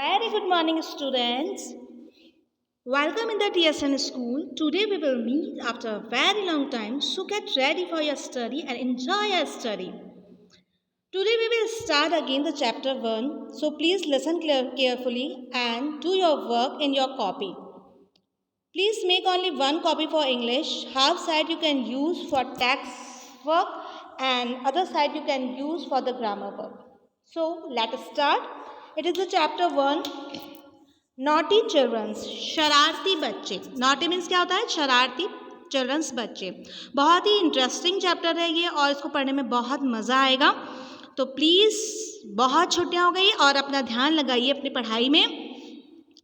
Very good morning, students. Welcome in the TSN school. Today we will meet after a very long time. So get ready for your study and enjoy your study. Today we will start again the chapter 1. So please listen carefully and do your work in your copy. Please make only one copy for English. Half side you can use for text work and other side you can use for the grammar work. So let us start. It is the chapter 1. Naughty childrens, शरारती बच्चे. Naughty means क्या होता है? शरारती. Children's, बच्चे. बहुत ही interesting chapter है ये और इसको पढ़ने में बहुत मज़ा आएगा. तो प्लीज़ बहुत छुट्टियां हो गई और अपना ध्यान लगाइए अपनी पढ़ाई में.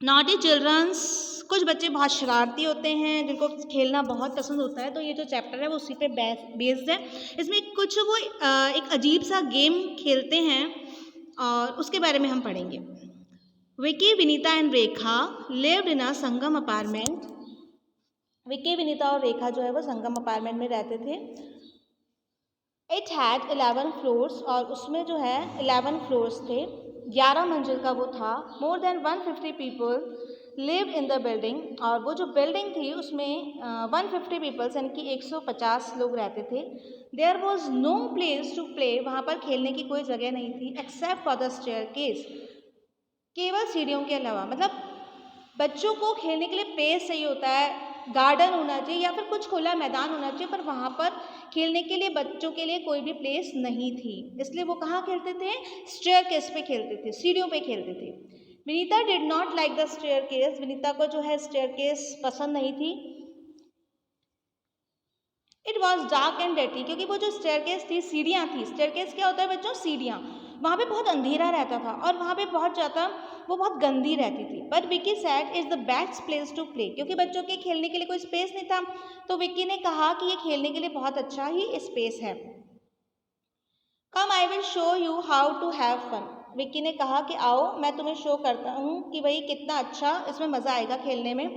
नॉटी चिल्ड्रंस, कुछ बच्चे बहुत शरारती होते हैं जिनको खेलना बहुत पसंद होता है. तो ये जो चैप्टर है वो उसी पे बेस्ड है. इसमें कुछ वो एक अजीब सा गेम खेलते हैं और उसके बारे में हम पढ़ेंगे. Vicky, Vinita and Rekha lived in a Sangam apartment. Vicky, Vinita और रेखा जो है वो संगम अपार्टमेंट में रहते थे. इट हैड 11 फ्लोर्स और उसमें जो है 11 फ्लोर्स थे. 11 मंजिल का वो था. More than 150 people lived in the building और वो जो बिल्डिंग थी उसमें 150 पीपल्स यानी कि 150 लोग रहते थे. There was no place to play. वहाँ पर खेलने की कोई जगह नहीं थी एक्सेप्ट फॉर द स्टेयरकेस. केवल सीढ़ियों के अलावा. मतलब बच्चों को खेलने के लिए प्लेस चाहिए होता है, गार्डन होना चाहिए या फिर कुछ खुला मैदान होना चाहिए, पर वहाँ पर खेलने के लिए बच्चों के लिए कोई भी प्लेस नहीं थी. इसलिए वो कहाँ खेलते थे? स्टेयरकेस पे खेलते थे, सीढ़ियों पे खेलते थे. Vinita did not like the staircase. Vinita को जो है स्टेयरकेस पसंद नहीं थी. It was dark and dirty. क्योंकि वो जो स्टेयरकेस थी, सीढ़ियाँ थी. स्टेयरकेस क्या होता है बच्चों? सीढ़ियाँ. वहाँ पे बहुत अंधेरा रहता था और वहाँ पे वो बहुत गंदी रहती थी. But Vicky said is the best place to play. क्योंकि बच्चों के खेलने के लिए कोई स्पेस नहीं था तो विकी ने कहा कि ये खेलने के लिए बहुत अच्छा ही स्पेस है. Come I will show you how to have fun. Vicky ने कहा कि आओ मैं तुम्हें शो करता हूँ कि भाई कितना अच्छा इसमें मज़ा आएगा खेलने में.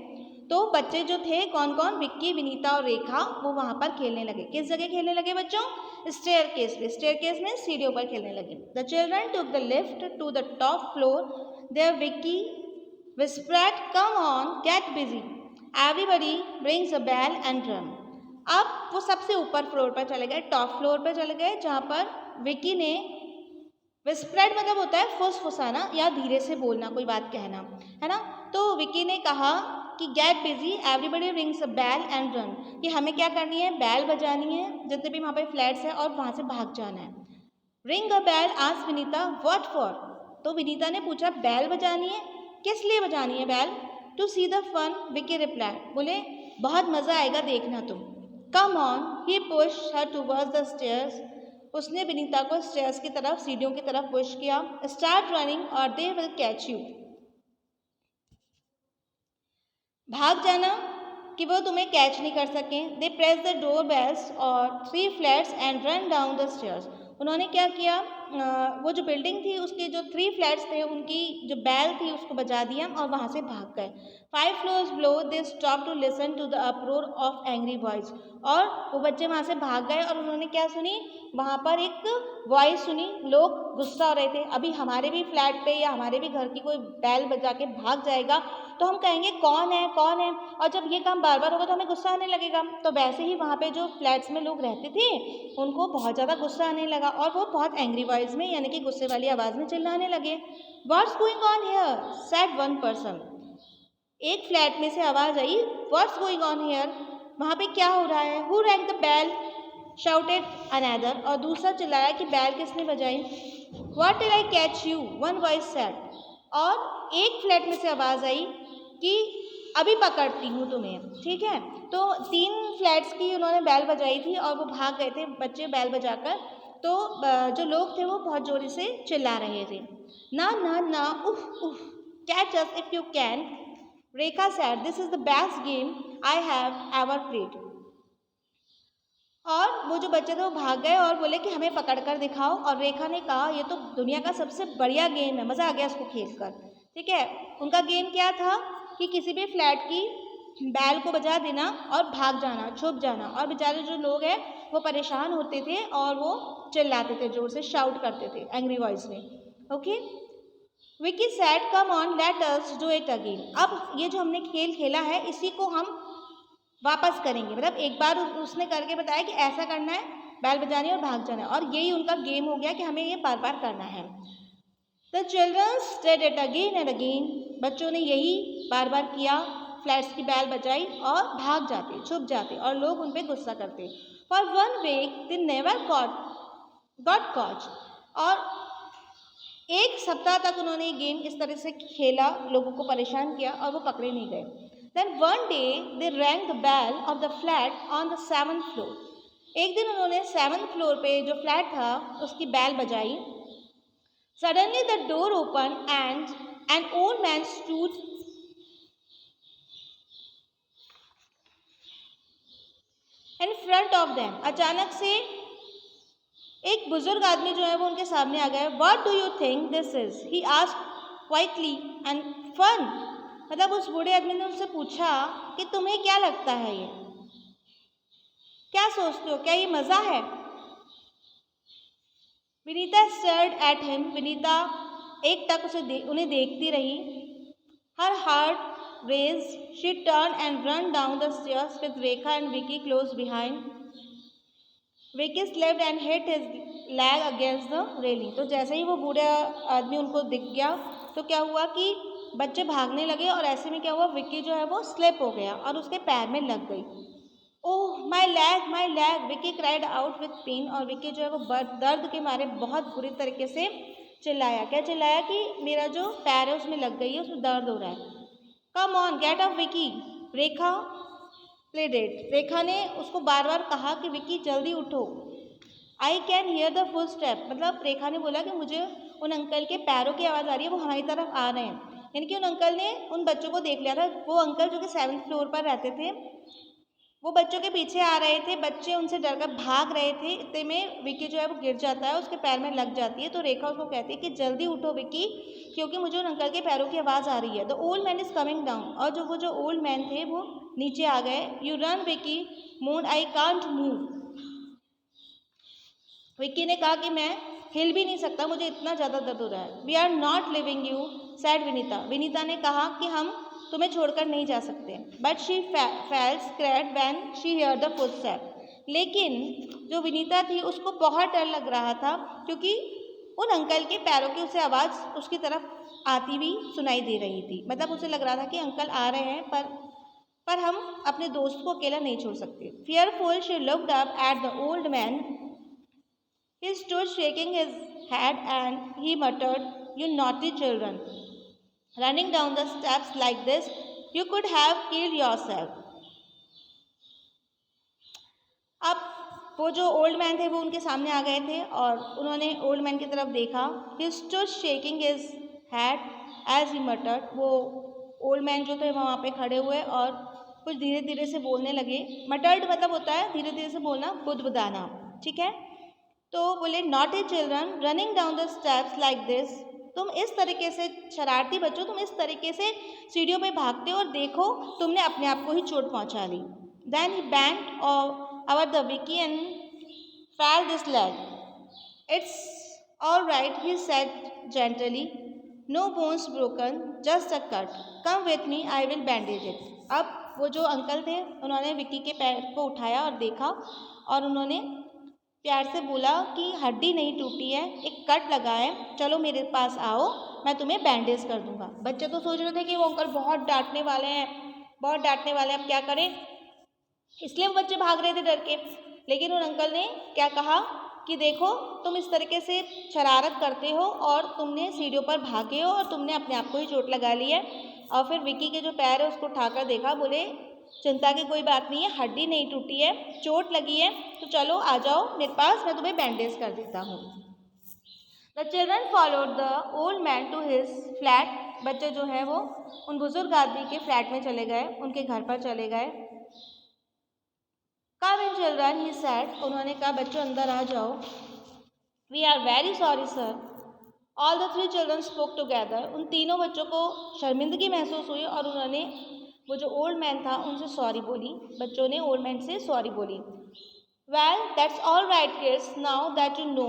तो बच्चे जो थे कौन कौन? विक्की, विनीता और रेखा वो वहाँ पर खेलने लगे. किस जगह खेलने लगे बच्चों? स्टेयरकेस पे. स्टेयरकेस में सीढ़ियों पर खेलने लगे. The children took the lift to the top floor. There Vicky whispered, come on, get busy, everybody brings a bell and run. अब वो सबसे ऊपर फ्लोर पर चले गए, टॉप फ्लोर पर चले गए, जहाँ पर विक्की ने विस्परड मतलब होता है फुसफुसाना या धीरे से बोलना, कोई बात कहना, है ना. तो विक्की ने कहा कि get busy, everybody rings a bell and run. कि हमें क्या करनी है? बैल बजानी है जितने भी वहाँ पे फ्लैट्स हैं और वहाँ से भाग जाना है. Ring a bell, asked Vinita, what for. तो विनीता ने पूछा बैल बजानी है, किस लिए बजानी है bell? To see the fun, Vicky replied. बोले बहुत मज़ा आएगा देखना तुम. Come on, he push her towards the stairs. उसने विनीता को स्टेयर्स की तरफ, सीढ़ियों की तरफ पुश किया. स्टार्ट रनिंग और दे विल कैच यू. भाग जाना कि वो तुम्हें कैच नहीं कर सकें. दे प्रेस द डोर बेल्स और 3 flats and run down the stairs. उन्होंने क्या किया? वो जो बिल्डिंग थी उसके जो 3 फ्लैट्स थे उनकी जो बैल थी उसको बजा दिया और वहाँ से भाग गए. 5 floors below they stop to listen to the uproar of angry voice. और वो बच्चे वहाँ से भाग गए और उन्होंने क्या सुनी? वहाँ पर एक वॉइस सुनी. लोग गुस्सा हो रहे थे. अभी हमारे भी फ्लैट पे या हमारे भी घर की कोई बैल बजा के भाग जाएगा तो हम कहेंगे कौन है कौन है. और जब ये काम बार बार होगा तो हमें गुस्सा आने लगेगा. तो वैसे ही वहाँ पे जो फ्लैट्स में लोग रहते थे उनको बहुत ज़्यादा गुस्सा आने लगा और वो बहुत एंग्री वॉइस में यानी कि गुस्से वाली आवाज़ में चिल्लाने लगे. What's going on here, said one person. एक फ्लैट में से आवाज़ आई, व्हाट्स गोइंग ऑन हियर, वहाँ पे क्या हो रहा है? Who rang the bell, shouted another. और दूसरा चिल्लाया कि बैल किसने बजाई? What did I catch you, one voice said. और एक फ्लैट में से आवाज़ आई कि अभी पकड़ती हूँ तुम्हें. ठीक है. तो 3 फ्लैट्स की उन्होंने बैल बजाई थी और वो भाग गए थे बच्चे बैल बजाकर. तो जो लोग थे वो बहुत जोर से चिल्ला रहे थे. ना ना ना, उफ उफ, catch us if you can. Rekha said, this is the best game I have ever played. और वो जो बच्चे थे वो भाग गए और बोले कि हमें पकड़ कर दिखाओ. और रेखा ने कहा ये तो दुनिया का सबसे बढ़िया गेम है, मज़ा आ गया इसको खेलकर. ठीक है. उनका गेम क्या था कि किसी भी फ्लैट की बैल को बजा देना और भाग जाना, छुप जाना. और बेचारे जो लोग हैं वो परेशान होते थे और वो चिल्लाते थे, जोर से शाउट करते थे एंग्री वॉइस में. Okay. Vicky said come on let us do it again. अब ये जो हमने खेल खेला है इसी को हम वापस करेंगे। मतलब एक बार उसने करके बताया कि ऐसा करना है, बैल बजानी और भाग जाना है, और यही उनका गेम हो गया कि हमें ये बार बार करना है। The childrens did it again and again. बच्चों ने यही बार बार किया, फ्लैट्स की बैल बजाई और भाग जाते, छुप जाते, और लोग उन पर गुस्सा करते। For one week they never got caught. और एक सप्ताह तक उन्होंने ये गेम इस तरह से खेला, लोगों को परेशान किया, और वो पकड़े नहीं गए। Then one day they rang the bell of the flat on the 7th floor. एक दिन उन्होंने 7th फ्लोर पे जो फ्लैट था उसकी बैल बजाई। Suddenly the door open and an old man stood in front of them. अचानक से एक बुजुर्ग आदमी जो है वो उनके सामने आ गया। What do you think this is, he asked quietly and fun. मतलब उस बूढ़े आदमी ने उनसे पूछा कि तुम्हें क्या लगता है, ये क्या सोचते हो, क्या ये मजा है? Vinita stared at him. Vinita एक टक उन्हें देखती रही। Her heart raised. She turn and run down the stairs with Rekha and Vicky close behind. Vicky slipped and hit his lag against the railing. तो जैसे ही वो बूढ़ा आदमी उनको दिख गया तो क्या हुआ कि बच्चे भागने लगे, और ऐसे में क्या हुआ, विक्की जो है वो स्लिप हो गया और उसके पैर में लग गई। Oh my leg, Vicky cried out with pain. और विक्की जो है वो दर्द के मारे बहुत बुरी तरीके से चिल्लाया। क्या चिल्लाया? कि मेरा जो पैर है उसमें लग गई है, उसमें दर्द हो रहा है। Come on get up Vicky, Rekha pleaded. Rekha ने उसको बार बार कहा कि विक्की जल्दी उठो। I can hear the footstep. मतलब रेखा ने बोला कि मुझे उन अंकल के पैरों की आवाज़ आ रही है, वो हमारी तरफ आ रहे हैं। यानी कि उन अंकल ने उन बच्चों को देख लिया था। वो अंकल जो कि 7th फ्लोर पर रहते थे वो बच्चों के पीछे आ रहे थे। बच्चे उनसे डरकर भाग रहे थे। इतने में विक्की जो है वो गिर जाता है, उसके पैर में लग जाती है। तो रेखा उसको कहती है कि जल्दी उठो विक्की, क्योंकि मुझे उन अंकल के पैरों की आवाज़ आ रही है। The old man is coming down. और वो जो ओल्ड मैन थे वो नीचे आ गए। यू रन विक्की मोन, आई कांट मूव। विक्की ने कहा कि मैं हिल भी नहीं सकता, मुझे इतना ज़्यादा दर्द हो रहा है। We are not leaving you said Vinita. Vinita ने कहा कि हम तुम्हें छोड़कर नहीं जा सकते। But she felt scared when she hear the footstep. लेकिन जो विनीता थी उसको बहुत डर लग रहा था, क्योंकि उन अंकल के पैरों की उसे आवाज़ उसकी तरफ आती हुई सुनाई दे रही थी। मतलब उसे लग रहा था कि अंकल आ रहे हैं, पर हम अपने दोस्त को अकेला नहीं छोड़ सकते। Fearful she looked up at the old man. He stood shaking his head and he muttered, "You naughty children, running down the steps like this, you could have killed yourself." अब वो जो ओल्ड मैन थे वो उनके सामने आ गए थे और उन्होंने ओल्ड मैन की तरफ देखा। He stood shaking his head as he muttered. वो ओल्ड मैन जो थे वहाँ पे खड़े हुए और कुछ धीरे धीरे से बोलने लगे। मटर्ड मतलब होता है धीरे धीरे से बोलना, बुदबुदाना, ठीक है। तो बोले, not a children running down the steps like this. तुम इस तरीके से, शरारती बच्चों, तुम इस तरीके से सीढ़ियों पे भागते हो और देखो तुमने अपने आप को ही चोट पहुंचा ली। Then he bent over the Vicky and felt this leg. It's all right, he said gently, no bones broken, just a cut, come with me, I will bandage it. अब वो जो अंकल थे उन्होंने विकी के पैर को उठाया और देखा और उन्होंने प्यार से बोला कि हड्डी नहीं टूटी है, एक कट लगा है, चलो मेरे पास आओ, मैं तुम्हें बैंडेज कर दूंगा। बच्चे तो सोच रहे थे कि वो अंकल बहुत डांटने वाले हैं, बहुत डांटने वाले हैं, अब क्या करें, इसलिए वो बच्चे भाग रहे थे डर के। लेकिन उन अंकल ने क्या कहा कि देखो तुम इस तरीके से शरारत करते हो और तुमने सीढ़ियों पर भागे हो और तुमने अपने आप को ही चोट लगा ली है। और फिर विकी के जो पैर है उसको उठाकर देखा, बोले चिंता की कोई बात नहीं है, हड्डी नहीं टूटी है, चोट लगी है, तो चलो आ जाओ मेरे पास, मैं तुम्हें बैंडेज कर देता हूँ। The children followed the old man to his flat. बच्चे जो है वो उन बुजुर्ग आदमी के फ्लैट में चले गए, उनके घर पर चले गए। Come in children, he said. उन्होंने कहा बच्चों अंदर आ जाओ। We are very sorry sir. All the 3 children spoke together. उन तीनों बच्चों को शर्मिंदगी महसूस हुई और उन्होंने वो जो ओल्ड मैन था उनसे सॉरी बोली। बच्चों ने ओल्ड मैन से सॉरी बोली। Well that's all right kids, now that you know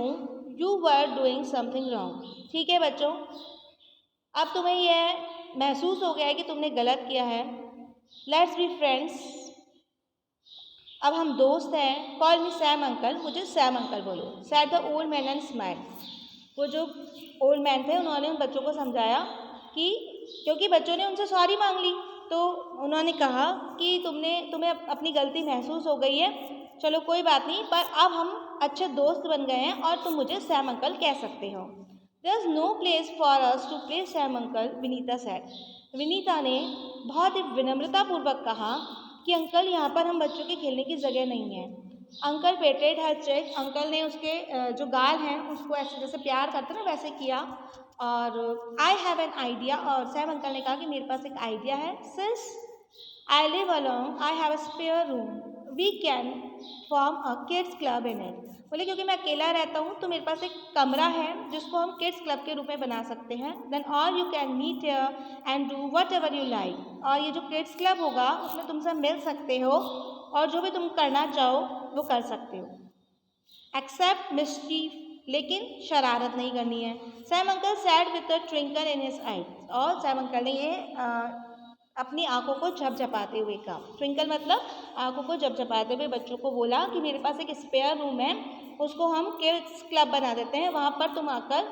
you were doing something wrong. ठीक है बच्चों, अब तुम्हें यह महसूस हो गया है कि तुमने गलत किया है। लेट्स बी फ्रेंड्स, अब हम दोस्त हैं। कॉल मी सैम अंकल, मुझे सैम अंकल बोलो। Sad the old man and smile. वो जो ओल्ड मैन थे उन्होंने उन बच्चों को समझाया कि क्योंकि बच्चों ने उनसे सॉरी मांग ली, तो उन्होंने कहा कि तुम्हें अपनी गलती महसूस हो गई है, चलो कोई बात नहीं, पर अब हम अच्छे दोस्त बन गए हैं और तुम मुझे सैम अंकल कह सकते हो। There is no place for us to play Sam uncle, Vinita said. Vinita ने बहुत ही विनम्रतापूर्वक कहा कि अंकल, यहाँ पर हम बच्चों के खेलने की जगह नहीं है। अंकल पेटेड हर चेक। अंकल ने उसके जो गाल हैं उसको ऐसे जैसे प्यार करते ना वैसे किया। और आई हैव एन आइडिया, और सैम अंकल ने कहा कि मेरे पास एक आइडिया है। Since I live alone I have a spare room, we can form a kids club in it. बोले क्योंकि मैं अकेला रहता हूँ तो मेरे पास एक कमरा है जिसको हम किड्स क्लब के रूप में बना सकते हैं। Then all you can meet here and do whatever you like. और ये जो किड्स क्लब होगा उसमें तुम सब मिल सकते हो और जो भी तुम करना चाहो वो कर सकते हो, एक्सेप्ट मिस्चीफ, लेकिन शरारत नहीं करनी है। Sam uncle sad with a twinkle in his eyes. और सैम अंकल ने ये अपनी आंखों को झपझपाते हुए कहा। ट्विंकल मतलब आंखों को झपझपाते हुए बच्चों को बोला कि मेरे पास एक स्पेयर रूम है, उसको हम किड्स क्लब बना देते हैं, वहाँ पर तुम आकर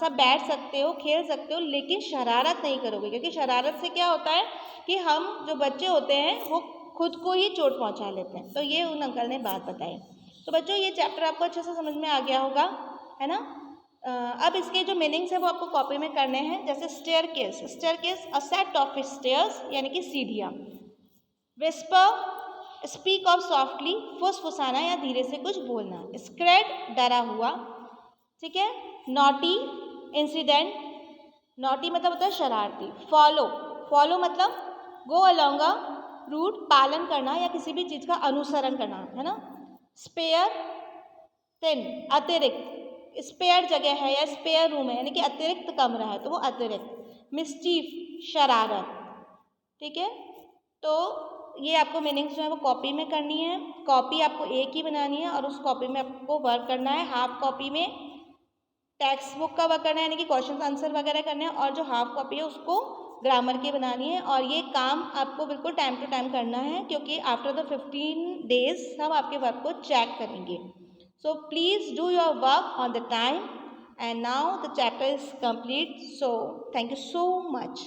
सब बैठ सकते हो, खेल सकते हो, लेकिन शरारत नहीं करोगे। क्योंकि शरारत से क्या होता है कि हम जो बच्चे होते हैं वो खुद को ही चोट पहुँचा लेते हैं। तो ये उन अंकल ने बात बताई। तो बच्चों ये चैप्टर आपको अच्छे से समझ में आ गया होगा, है ना। अब इसके जो मीनिंग्स है वो आपको कॉपी में करने हैं। जैसे staircase, staircase a set of stairs यानी कि सीढ़ियाँ। विस्पर, स्पीक ऑफ सॉफ्टली, फुसफुसाना या धीरे से कुछ बोलना। स्क्रेड, डरा हुआ, ठीक है। नॉटी, इंसिडेंट, नॉटी मतलब होता है शरारती। फॉलो, फॉलो मतलब गो अलोंग अ रूट, पालन करना या किसी भी चीज़ का अनुसरण करना, है ना। स्पेयर, थिन, अतिरिक्त, स्पेयर जगह है या स्पेयर रूम है यानी कि अतिरिक्त कमरा है तो वो अतिरिक्त। मिस्चीफ, शरारत, ठीक है। तो ये आपको मीनिंग्स जो है वो कॉपी में करनी है। कॉपी आपको एक ही बनानी है और उस कॉपी में आपको वर्क करना है। हाफ कॉपी में टेक्स्ट बुक का वर्क करना है यानी कि क्वेश्चन आंसर वगैरह करने हैं, और जो हाफ कॉपी है उसको ग्रामर की बनानी है। और ये काम आपको बिल्कुल टाइम टू टाइम करना है क्योंकि आफ्टर द 15 days हम आपके वर्क को चेक करेंगे। So please do your work on the time, and now the chapter is complete. So thank you so much.